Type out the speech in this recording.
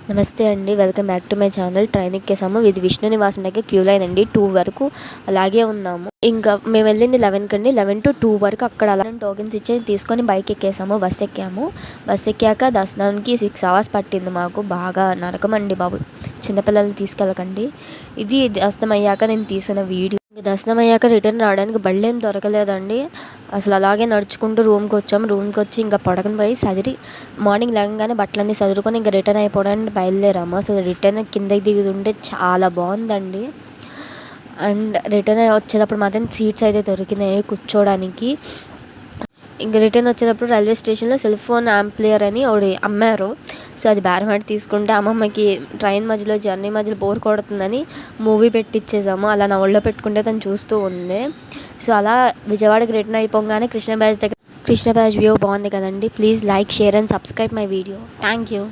నమస్తే అండి. Welcome back to my channel. Train ఎక్కేసాము. ఇది విష్ణు నివాసం దగ్గర క్యూ లైన్ అండి. 2 వరకు అలాగే ఉన్నాము. ఇంకా మేము వెళ్ళింది 11 కండి. 11 to 2 వరకు అక్కడ అలా టోకెన్స్ ఇచ్చి తీసుకొని బైక్ ఎక్కేసాము. బస్ ఎక్కాము. బస్ ఎక్కాక దర్శనానికి 6 hours పట్టింది మాకు. బాగా నరకం అండి బాబు. చిన్నపిల్లల్ని తీసుకెళ్ళకండి. ఇది దర్శనం అయ్యాక నేను తీసిన వీడియో. దర్శనం అయ్యాక రిటర్న్ రావడానికి బళ్ళేం దొరకలేదండి. అసలు అలాగే నడుచుకుంటూ రూమ్కి వచ్చాము. రూమ్కి వచ్చి ఇంకా పడకని పోయి సదిరి మార్నింగ్ లేవగానే బట్టలన్నీ సదురుకొని ఇంకా రిటర్న్ అయిపోవడానికి బయలుదేరాము. అసలు రిటర్న్ కిందకి దిగుతుంటే చాలా బాగుందండి. అండ్ రిటర్న్ వచ్చేటప్పుడు మాత్రం సీట్స్ అయితే దొరికినాయి కూర్చోడానికి. ఇంక రిటర్న్ వచ్చేటప్పుడు రైల్వే స్టేషన్లో సెల్ ఫోన్ యాంప్లియర్ అని ఒకటి అమ్మారు. సో అది బేరమాడి తీసుకుంటే అమ్మమ్మకి ట్రైన్ మధ్యలో జర్నీ మధ్యలో బోర్ కొడుతుందని మూవీ పెట్టిచ్చేసాము. అలా నా ఒళ్ళో పెట్టుకుంటే తను చూస్తూ ఉంది. సో అలా విజయవాడకి రిటర్న్ అయిపోగానే కృష్ణ బ్యారేజ్ వ్యూ బాగుంది కదండి. Please like, share and subscribe my video. Thank you.